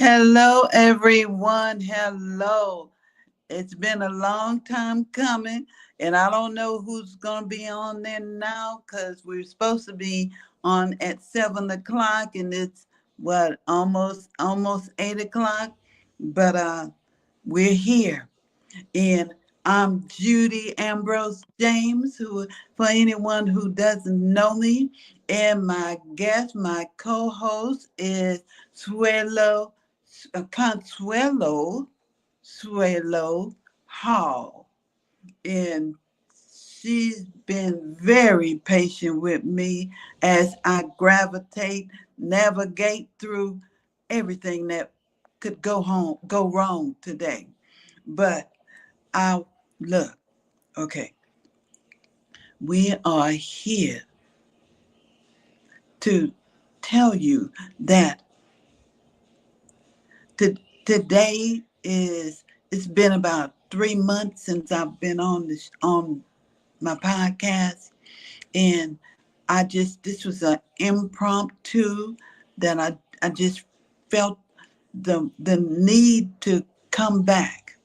Hello, everyone. Hello. It's been a long time coming, and I don't know who's going to be on there now because we're supposed to be on at 7 o'clock, and it's what almost 8 o'clock. But we're here, and I'm Judy Ambrose James, who, for anyone who doesn't know me, and my guest, my co-host is Consuelo Hall. And she's been very patient with me as I navigate through everything that could go wrong today. But I look, okay, we are here to tell you that to, today is it's been about 3 months since I've been on my podcast, and this was an impromptu that I just felt the need to come back,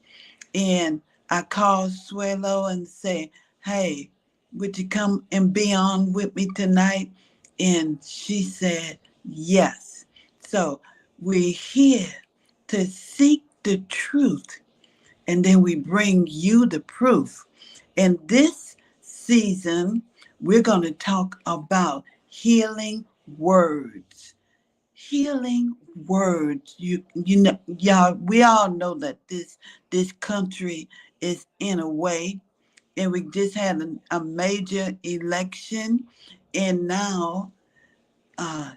and I called Suelo and say, hey, would you come and be on with me tonight? And she said yes. So we're here to seek the truth, and then we bring you the proof. And this season, we're going to talk about healing words. Healing words. You know, y'all, we all know that this country is in a way, and we just had a major election, and now uh,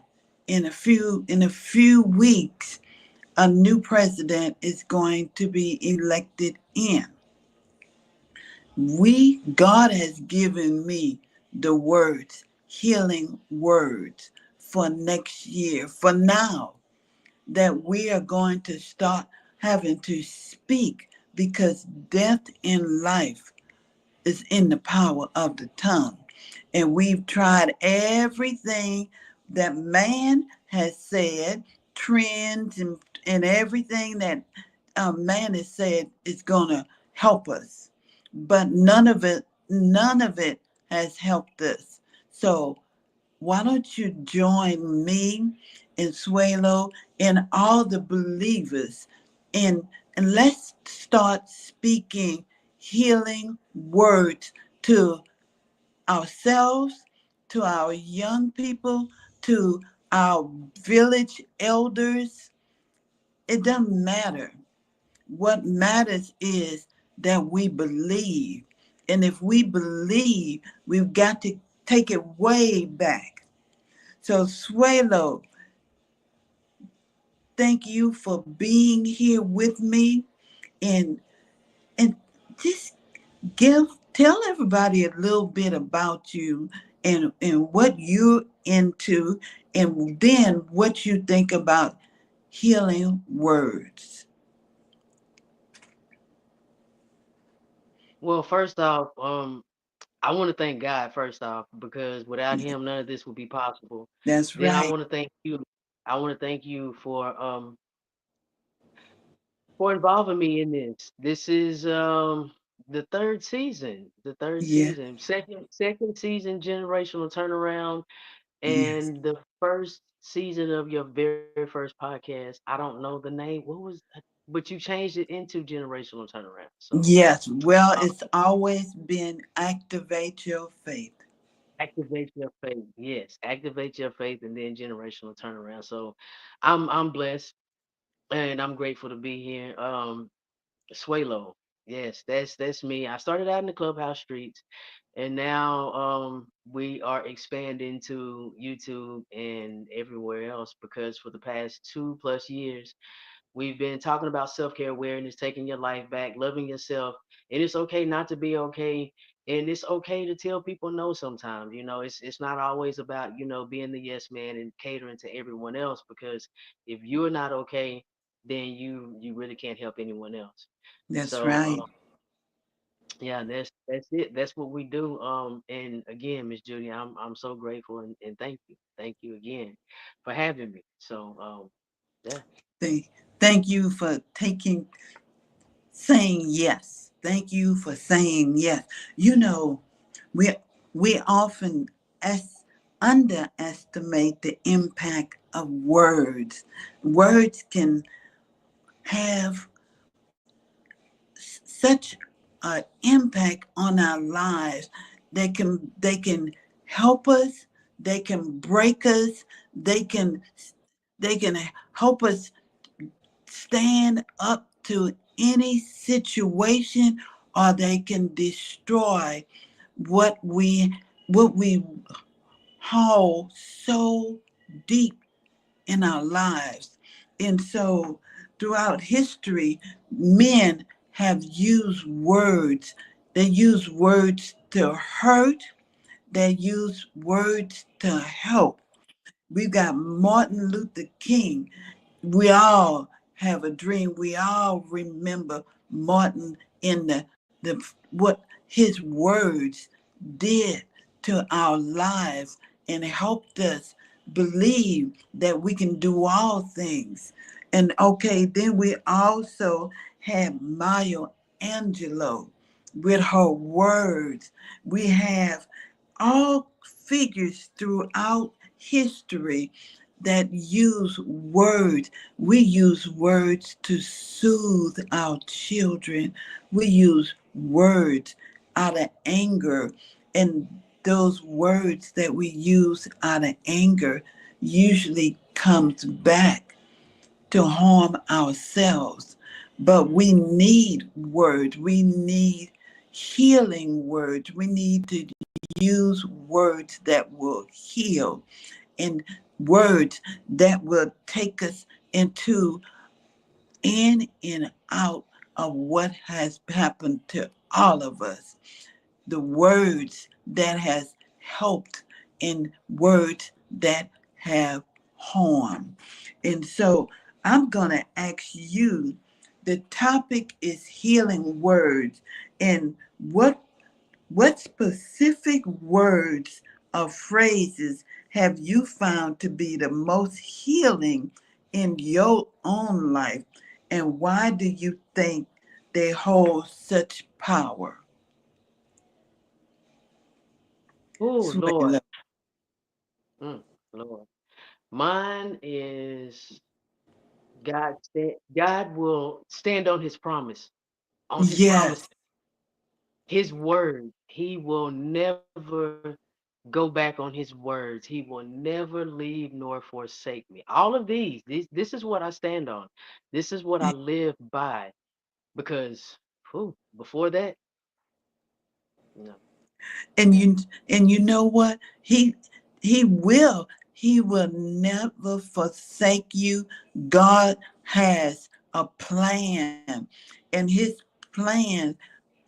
in a few weeks, a new president is going to be elected in. God has given me the words, healing words for next year, for now, that we are going to start having to speak because death in life is in the power of the tongue. And we've tried everything that man has said, trends and everything that man has said is going to help us. But none of it has helped us. So why don't you join me and Suelo and all the believers, and let's start speaking healing words to ourselves, to our young people, to our village elders. It doesn't matter. What matters is that we believe. And if we believe, we've got to take it way back. So, Suelo, thank you for being here with me, and and just tell everybody a little bit about you, and what you're into, and then what you think about healing words. Well, first off, I want to thank God first off because without Yeah, Him, none of this would be possible. that's Then I right. want to thank you. I want to thank you for involving me in this. This is the third season. The third Yeah. season, second season, generational turnaround, Yes. and the first season of your very first podcast. I don't know the name. What was that? But you changed it into generational turnaround. So. Yes. Well, uh, it's always been activate your faith. Activate your faith. Yes, activate your faith and then generational turnaround. So I'm blessed and I'm grateful to be here. Swalo. Yes, that's me. I started out in the clubhouse streets and now we are expanding to YouTube and everywhere else because for the past 2+ years we've been talking about self-care awareness, taking your life back, loving yourself, and it's okay not to be okay. And it's okay to tell people no sometimes. It's not always about, being the yes man and catering to everyone else because if you're not okay, then you really can't help anyone else. That's So right. yeah, that's it. That's what we do. And again, Miss Judy, I'm so grateful and thank you. Thank you again for having me. So yeah. Thank, Thank you for saying yes. Thank you for saying yes. You know, we we often underestimate the impact of words. Words can have such an impact on our lives. They can help us. They can break us. They can they can help us stand up to any situation, or they can destroy what we hold so deep in our lives. And so throughout history, men have used words. They use words to hurt, they use words to help. We've got Martin Luther King. We all have a dream. We all remember Martin in the what his words did to our lives and helped us believe that we can do all things. And okay, then we also had Maya Angelou with her words. We have all figures throughout history that use words. We use words to soothe our children. We use words out of anger. And those words that we use out of anger usually comes back to harm ourselves. But we need words. We need healing words. We need to use words that will heal and words that will take us into in and out of what has happened to all of us. The words that has helped and words that have harmed. And so I'm going to ask you, the topic is healing words. And what specific words or phrases have you found to be the most healing in your own life? And why do you think they hold such power? Oh Lord, Suela. mm, Lord, mine is God. God will stand on His promise. On His promise, Yes. His word. He will never go back on His words. He will never leave nor forsake me. All of this is what I stand on. This is what I live by. Because before that, no. And you know what? He will. He will never forsake you. God has a plan. And his plan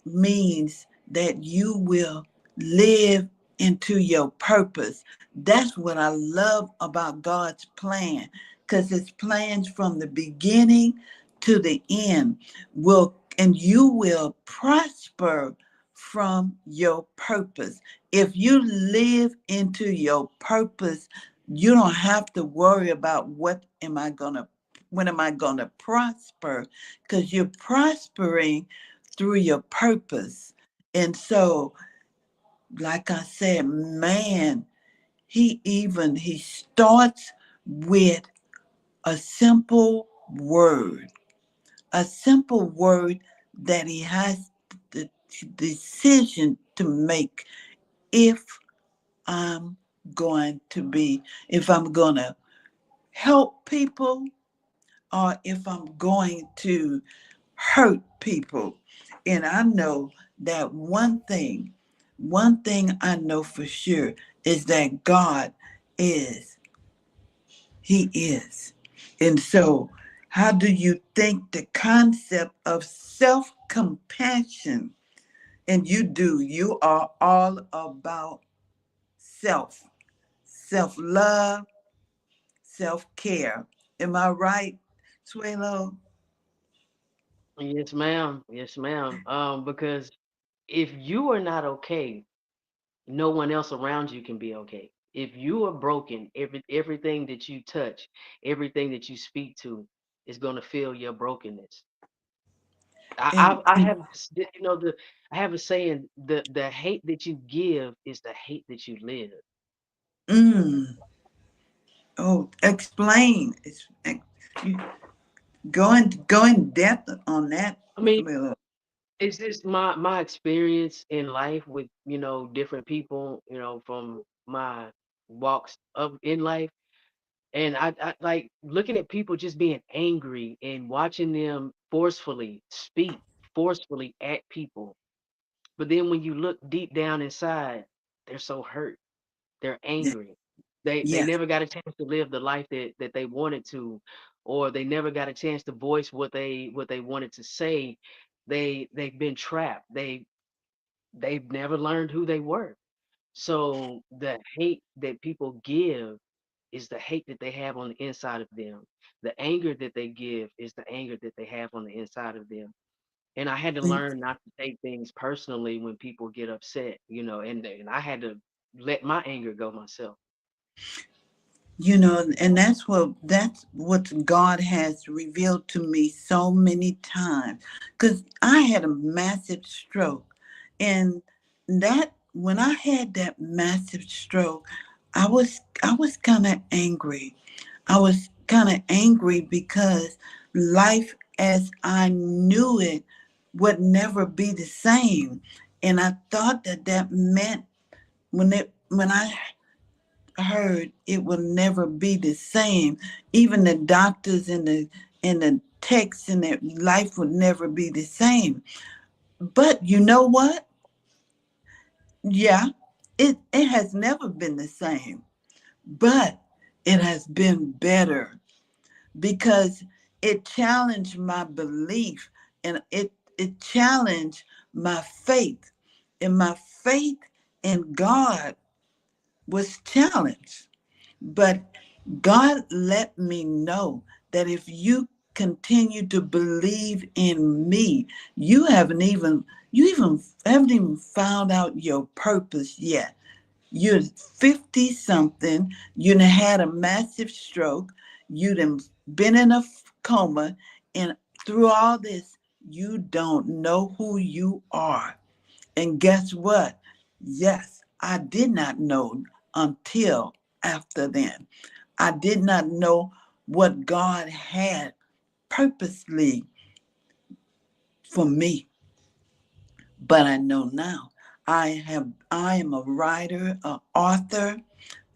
means that you will live into your purpose. That's what I love about God's plan, because his plans from the beginning to the end will, and you will prosper from your purpose. If you live into your purpose, you don't have to worry about when am I going to prosper, because you're prospering through your purpose. And so, like I said, man, he starts with a simple word, a simple word that he has the decision to make. If I'm if I'm going to help people, or if I'm going to hurt people. And I know that one thing I know for sure is that God is, He is. And so, how do you think the concept of self compassion, and you are all about self love, self care. Am I right, Suelo? Yes, ma'am. Yes, ma'am. Because if you are not okay, no one else around you can be okay. If you are broken, everything that you touch, everything that you speak to, is going to feel your brokenness. And, I have you know the I have a saying, the hate that you give is the hate that you live. mm, oh, explain. You go in depth on that. I mean, Well, it's just my experience in life with, different people, from my walks of in life. And I like looking at people just being angry and watching them forcefully speak forcefully at people. But then when you look deep down inside, they're so hurt. They're yeah, angry. They yes, never got a chance to live the life that they wanted to, or they never got a chance to voice what they wanted to say. They've been trapped. They've never learned who they were. So the hate that people give is the hate that they have on the inside of them. The anger that they give is the anger that they have on the inside of them. And I had to learn not to take things personally when people get upset, and I had to let my anger go myself. and that's what God has revealed to me so many times. Because I had a massive stroke, and that when I had that massive stroke, I was kind of angry. I was kind of angry because life as I knew it would never be the same, and I thought that meant when I heard it will never be the same. Even the doctors and the texts and that life would never be the same. But you know what? Yeah, it has never been the same. But it has been better because it challenged my belief and it challenged my faith. And my faith in God was challenged. But God let me know that if you continue to believe in me, you haven't even found out your purpose yet. You're 50 something, you done had a massive stroke, you done been in a coma, and through all this, you don't know who you are. And guess what? Yes, I did not know until after then. I did not know what God had purposely for me, but I know now. I am a writer, an author,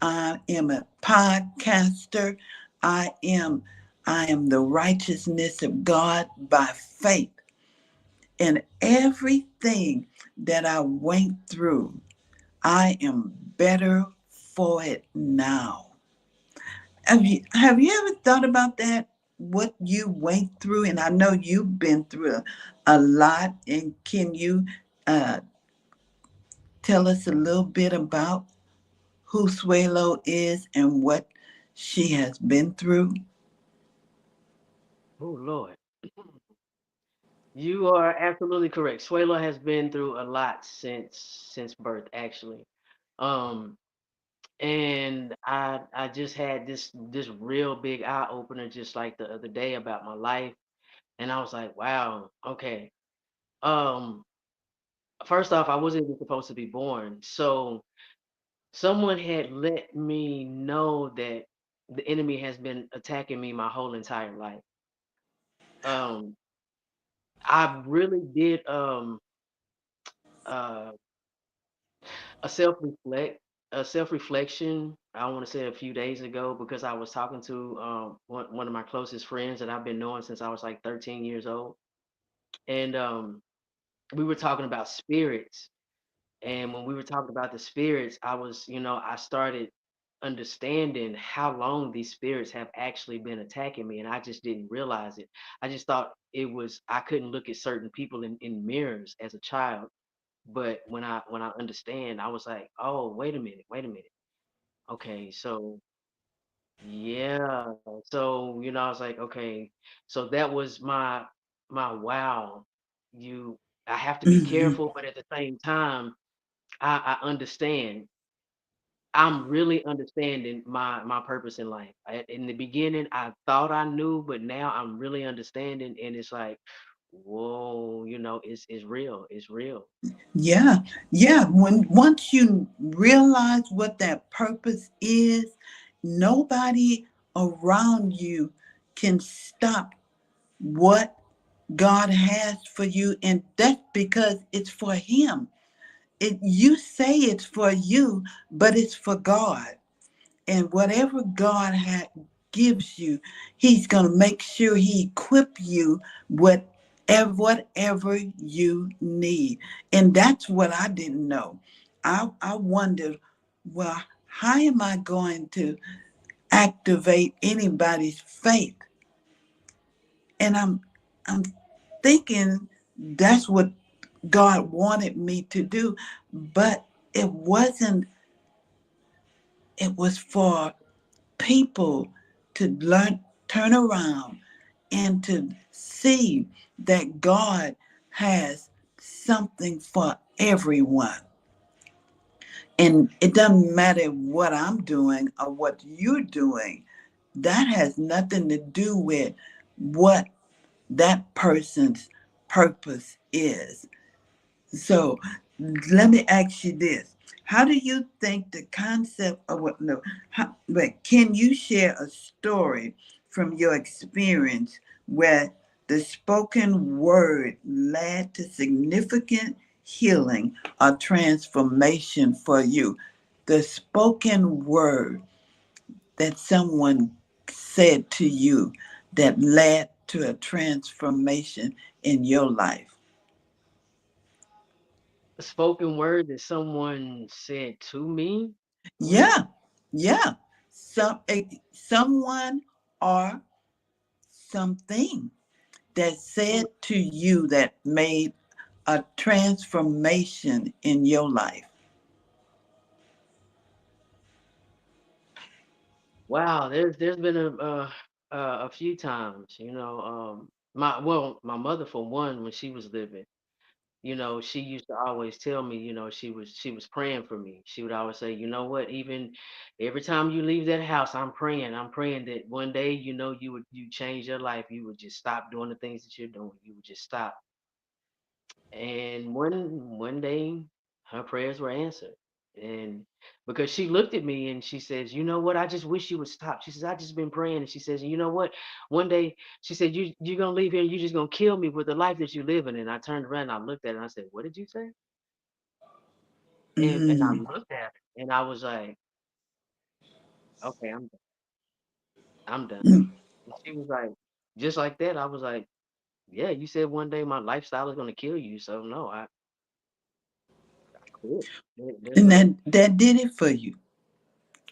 I am a podcaster. I am I am the righteousness of God by faith. And everything that I went through, I am better for it now. Have you ever thought about that? What you went through, and I know you've been through a lot. And can you uh, tell us a little bit about who Suelo is and what she has been through? Oh Lord. You are absolutely correct. Suelo has been through a lot since birth, actually. Um, and I just had this real big eye opener just like the other day about my life, and I was like, wow, okay. Um, First off, I wasn't even supposed to be born, so someone had let me know that the enemy has been attacking me my whole entire life. Um, I really did uh a self reflect a self reflection. I want to say a few days ago because I was talking to one of my closest friends that I've been knowing since I was like 13 years old, and we were talking about spirits. And when we were talking about the spirits, I started understanding how long these spirits have actually been attacking me, and I just didn't realize it. I just thought I couldn't look at certain people in mirrors as a child. But when I understand, I was like, oh, wait a minute. Okay, so yeah. So, I was like, okay. So that was my wow. You I have to be Hmm. careful, but at the same time, I understand. I'm really understanding my purpose in life. In the beginning, I thought I knew, but now I'm really understanding, and it's like, whoa, it's real. It's real. Yeah, yeah. When once you realize what that purpose is, nobody around you can stop what God has for you, and that's because it's for Him. You say it's for you, but it's for God. And whatever gives you, He's going to make sure He equip you with whatever you need. And that's what I didn't know. I wondered, well, how am I going to activate anybody's faith? And I'm thinking that's what God wanted me to do, but it wasn't. It was for people to learn, turn around, and to see that God has something for everyone. And it doesn't matter what I'm doing or what you're doing, that has nothing to do with what that person's purpose is. So let me ask you this. How do you think the concept of what, no, but can you share a story from your experience where the spoken word led to significant healing or transformation for you? The spoken word that someone said to you that led to a transformation in your life. A spoken word that someone said to me. Mm. Yeah, yeah. Someone or something that Mm. said to you that made a transformation in your life. Wow, there's been a few times, my mother for one, when she was living. She used to always tell me, she was praying for me. She would always say, you know what, even every time you leave that house, I'm praying that one day, you change your life. You would just stop doing the things that you're doing. You would just stop. And one day her prayers were answered. And because she looked at me and she says, you know what, I just wish you would stop. She says, I just been praying. And she says, you know what? One day she said, you're gonna leave here and you're just gonna kill me with the life that you're living. And I turned around and I looked at her and I said, what did you say? And I Mm, looked at her and I was like, okay, I'm done. I'm done. mm. And she was like, just like that, I was like, yeah, you said one day my lifestyle is gonna kill you. So no, I quit. There's And no. that did it for you.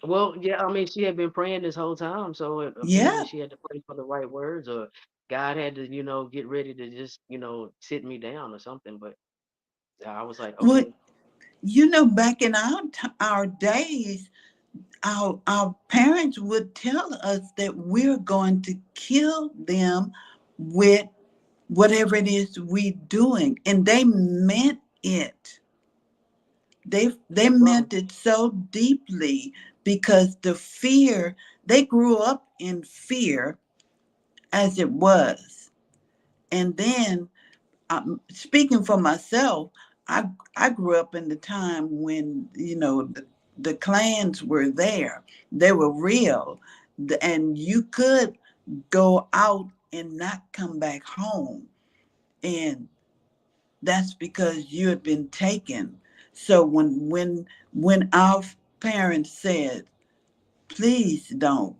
Well, yeah, I mean, she had been praying this whole time, so apparently Yeah. she had to pray for the right words, or God had to, get ready to just, sit me down or something. But I was like, Well, okay, back in our days, our parents would tell us that we're going to kill them with whatever it is we doing, and they meant it. They well, meant it so deeply because the fear, they grew up in fear as it was. And then, speaking for myself, I grew up in the time when the clans were there. They were real, and you could go out and not come back home, and that's because you had been taken. So when our parents said, "Please don't,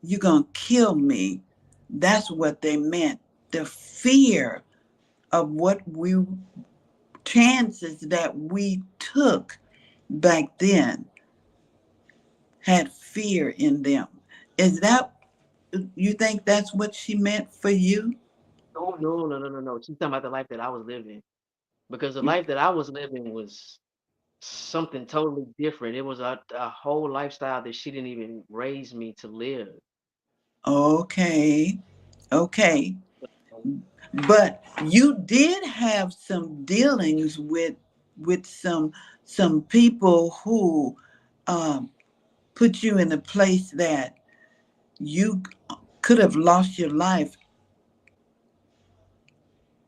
you're gonna kill me," that's what they meant. The fear of what we chances that we took back then had fear in them. Is that, you think that's what she meant for you? no, no, no, no, no, no. She's talking about the life that I was living, because the life that I was living was something totally different. It was a whole lifestyle that she didn't even raise me to live. Okay, okay. But you did have some dealings with some people who um, put you in a place that you could have lost your life.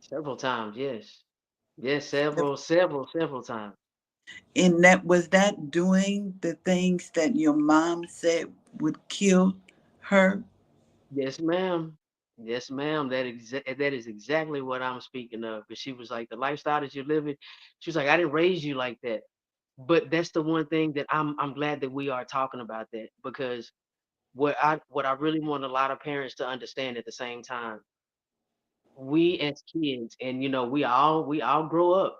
Several times, yes. Yes, several times. And that was that doing the things that your mom said would kill her. Yes, ma'am. Yes, ma'am. That is exactly what I'm speaking of. Because she was like, the lifestyle that you're living, she was like, I didn't raise you like that. But that's the one thing that I'm glad that we are talking about that, because what I really want a lot of parents to understand at the same time, we as kids, and we all grow up,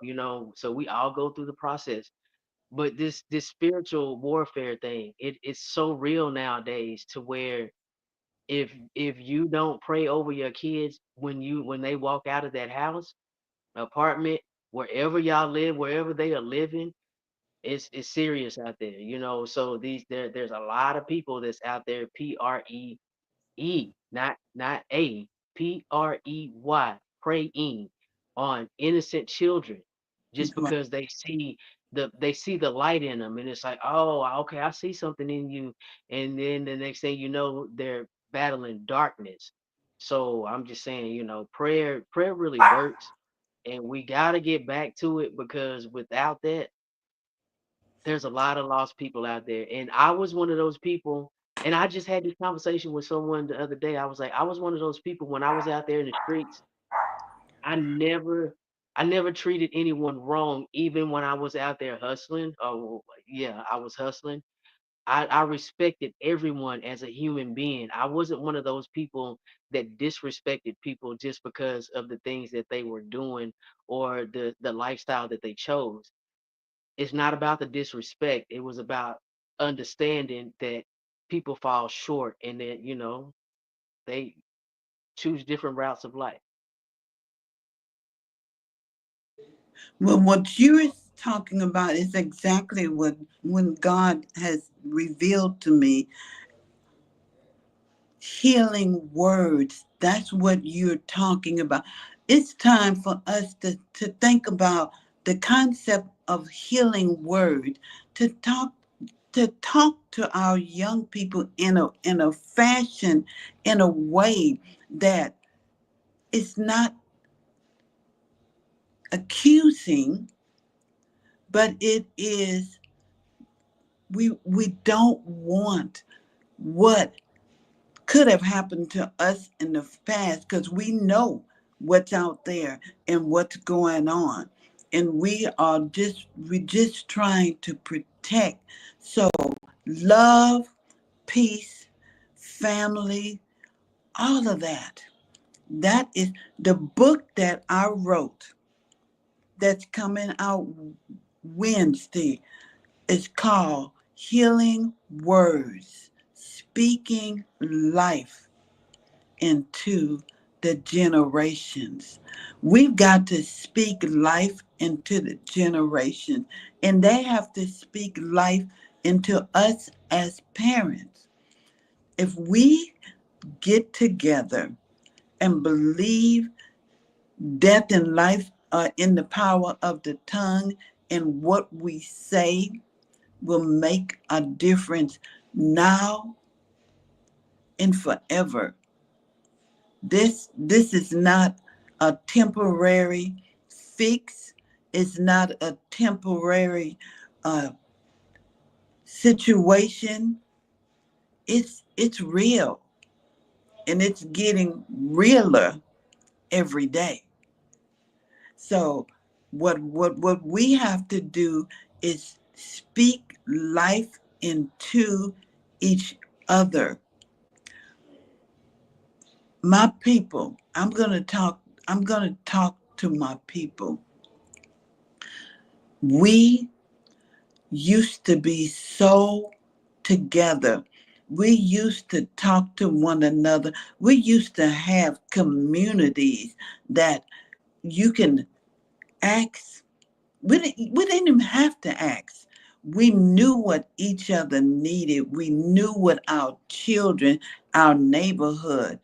so we all go through the process. But this spiritual warfare thing, it's so real nowadays, to where if you don't pray over your kids when they walk out of that house, apartment, wherever y'all live, wherever they are living, it's serious out there. So there's a lot of people that's out there, not A, PREY, preying on innocent children, just because they see the light in them, and it's like, oh, okay, I see something in you, and then the next thing you know, they're battling darkness. So I'm just saying, prayer really works, and we got to get back to it, because without that, there's a lot of lost people out there. And I was one of those people. And I just had this conversation with someone the other day. I was like, I was one of those people when I was out there in the streets. I never, I never treated anyone wrong, even when I was out there hustling. Oh, yeah, I was hustling. I respected everyone as a human being. I wasn't one of those people that disrespected people just because of the things that they were doing, or the lifestyle that they chose. It's not about the disrespect. It was about understanding that people fall short, and that, they choose different routes of life. Well, what you're talking about is exactly what, when God has revealed to me, healing words. That's what you're talking about. It's time for us to think about the concept of healing word, to talk to our young people in a fashion, in a way that it's not accusing, but it is, we don't want what could have happened to us in the past, because we know what's out there and what's going on, and we just trying to protect. So love, peace, family, all of that. That is the book that I wrote, that's coming out Wednesday. It's called Healing Words, Speaking Life into the Generations. We've got to speak life into the generation, and they have to speak life into us as parents. If we get together and believe death and life are in the power of the tongue, and what we say will make a difference now and forever. This is not a temporary fix. It's not a temporary uh, situation. It's real, and it's getting realer every day. So what we have to do is speak life into each other. My people, I'm going to talk to my people. We used to be so together. We used to talk to one another. We used to have communities that you can ask. We didn't even have to ask. We knew what each other needed. We knew what our children, our neighborhood,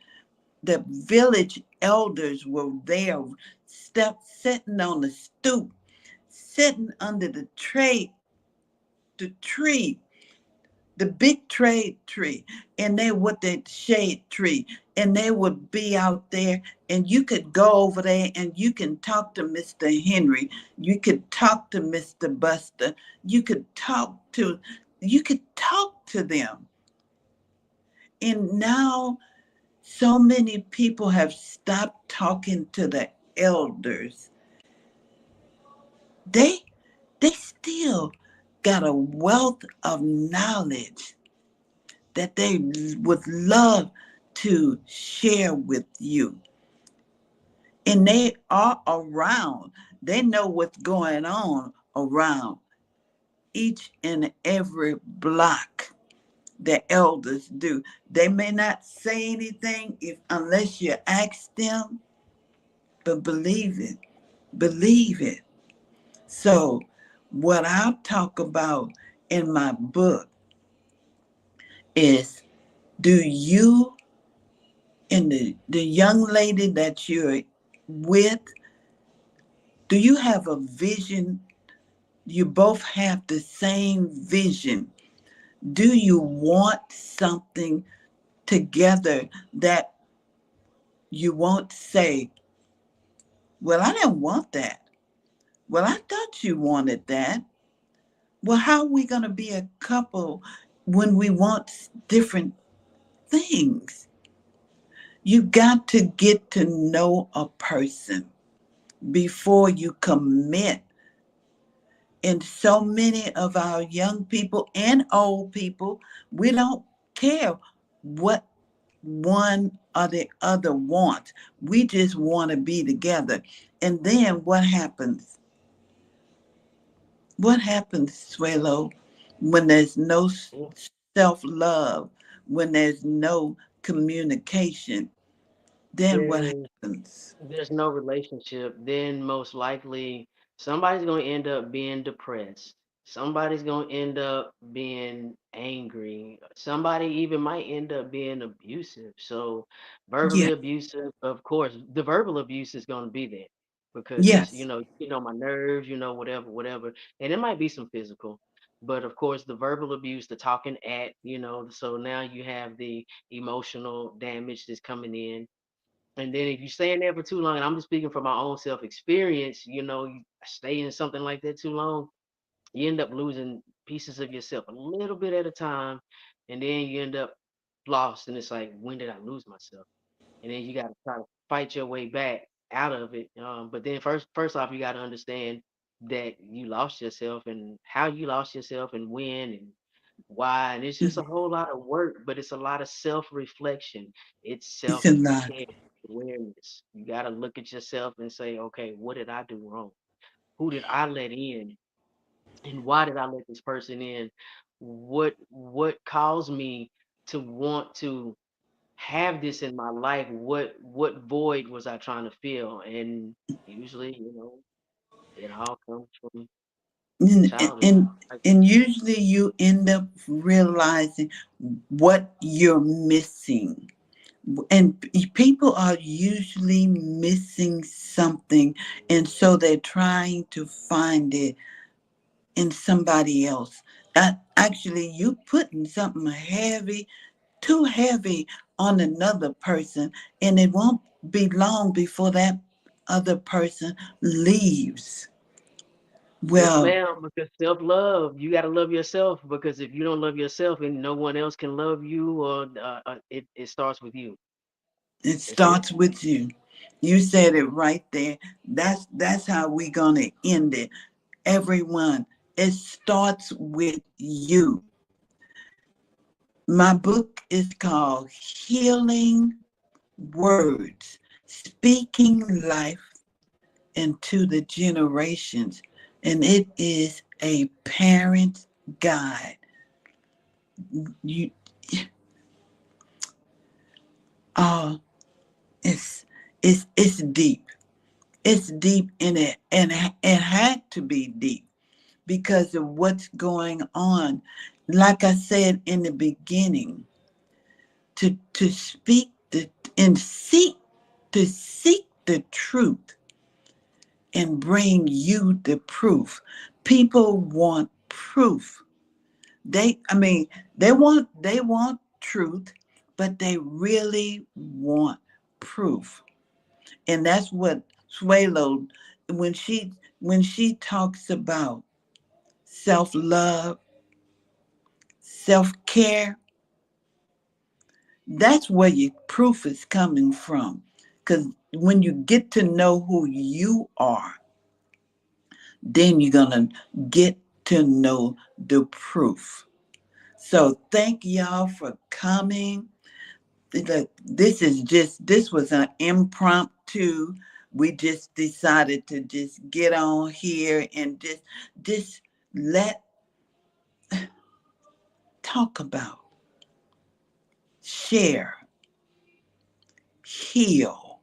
the village elders were there, sitting on the stoop, sitting under the tree, the big trade tree, and they with the shade tree, and they would be out there, and you could go over there and you can talk to Mr. Henry, you could talk to Mr. Buster, you could talk to you could talk to them. And now so many people have stopped talking to the elders. They they still got a wealth of knowledge that they would love to share with you. And they are around. They know what's going on around each and every block. The elders do. They may not say anything if unless you ask them, but believe it. Believe it. So what I talk about in my book is, do you and the young lady that you're with, do you have a vision? You both have the same vision. Do you want something together that you won't say, well, I didn't want that. Well, I thought you wanted that. Well, how are we going to be a couple when we want different things? You got to get to know a person before you commit. And so many of our young people and old people, we don't care what one or the other wants. We just want to be together. And then what happens? What happens, Suelo, when there's no self love, when there's no communication? Then what There's happens? there's no relationship, then most likely somebody's going to end up being depressed. Somebody's going to end up being angry. Somebody even might end up being abusive. So, Yeah, verbally abusive, of course, the verbal abuse is going to be there because it's, yes, you know, my nerves, you know, whatever, whatever. And it might be some physical. But of course, the verbal abuse, the talking at, you know, so now you have the emotional damage that's coming in, and then if you stay in there for too long, and I'm just speaking from my own self experience, you know, you stay in something like that too long, you end up losing pieces of yourself a little bit at a time, and then you end up lost. And it's like, when did I lose myself? And then you got to try to fight your way back out of it. But then first off, you got to understand that you lost yourself and how you lost yourself and when and why. And it's just a whole lot of work, but it's a lot of self-reflection. It's it's a lot. self-care, awareness. You got to look at yourself and say, okay, what did I do wrong? Who did I let in? And why did I let this person in? What caused me to want to have this in my life? What void was I trying to fill? And usually, you know, it all comes from And, childhood. and, Like, and usually you end up realizing what you're missing. And people are usually missing something. And so they're trying to find it in somebody else. Actually, you putting something heavy, too heavy on another person, and it won't be long before that other person leaves. yes, Well, ma'am, because self-love, you got to love yourself, because if you don't love yourself and no one else can love you, or it starts with you. it That's it. starts with you. You said it right there. That's how we gonna end it. Everyone, it starts with you. My book is called Healing Words, Speaking Life into the Generations. And it is a parent guide. You uh it's it's deep. It's deep in it, and it had to be deep because of what's going on. Like I said in the beginning, to speak the and seek to seek the truth and bring you the proof. People want proof. I mean, they want truth, but they really want proof. And that's what Swalo, when she talks about self-love, self-care, that's where your proof is coming from. Because when you get to know who you are, then you're going to get to know the proof. So thank y'all for coming. This was an impromptu. We just decided to just get on here and just let talk about, share, heal,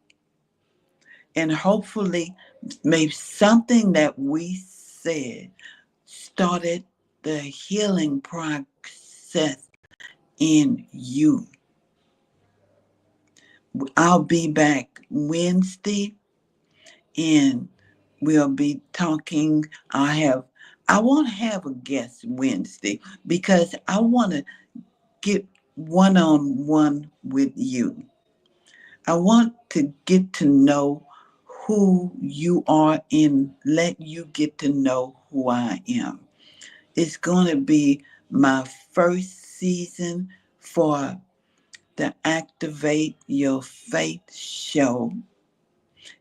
and hopefully maybe something that we said started the healing process in you. I'll be back Wednesday and we'll be talking. I want to have a guest Wednesday because I want to get one on one with you. I want to get to know who you are and let you get to know who I am. It's going to be my first season for the Activate Your Faith show,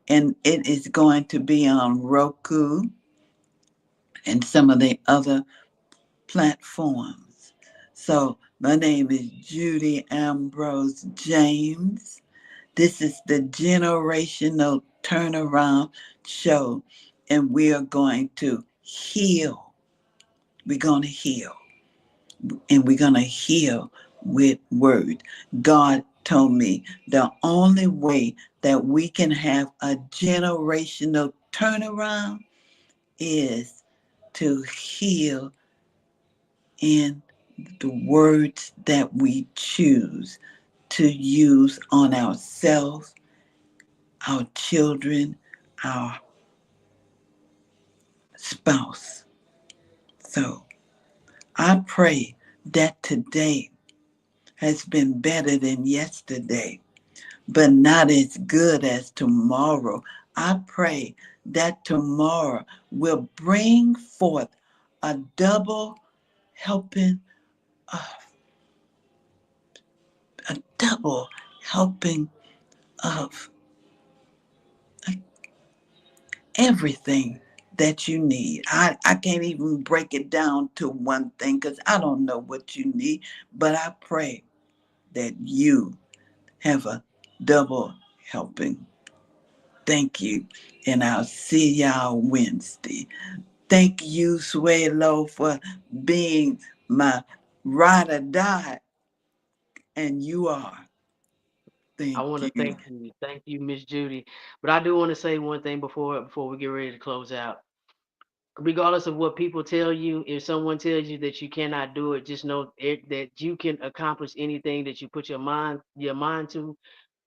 and it is going to be on Roku and some of the other platforms. So, my name is Judy Ambrose James. This is the Generational Turnaround Show, and we are going to heal. We're going to heal, and we're going to heal with word. God told me the only way that we can have a generational turnaround is to heal in the words that we choose to use on ourselves, our children, our spouse. So I pray that today has been better than yesterday, but not as good as tomorrow. I pray that tomorrow will bring forth a double helping, uh, a double helping of everything that you need. I can't even break it down to one thing because I don't know what you need, but I pray that you have a double helping. Thank you. And I'll see y'all Wednesday. Thank you, Suelo, for being my ride or die, and you are. I Thank want to you. thank you, Miss Judy. But I do want to say one thing before we get ready to close out. Regardless of what people tell you, if someone tells you that you cannot do it, just know that you can accomplish anything that you put your mind to.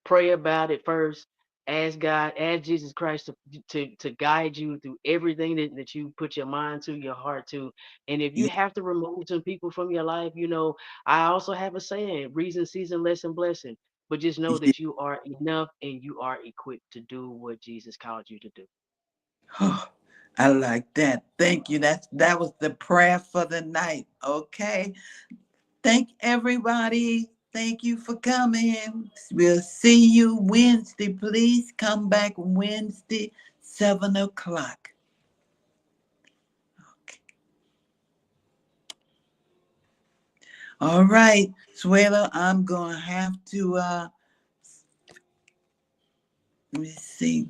Pray about it first. Ask God, ask Jesus Christ to guide you through everything that you put your mind to, your heart to. And if you Yeah. have to remove some people from your life, I also have a saying, reason, season, lesson, blessing. But just know Yeah. that you are enough and you are equipped to do what Jesus called you to do. Oh, I like that. Thank you. That was the prayer for the night. Okay. Thank everybody. Thank you for coming. We'll see you Wednesday. Please come back Wednesday, 7 o'clock. All right, Suela, I'm gonna have to let me see.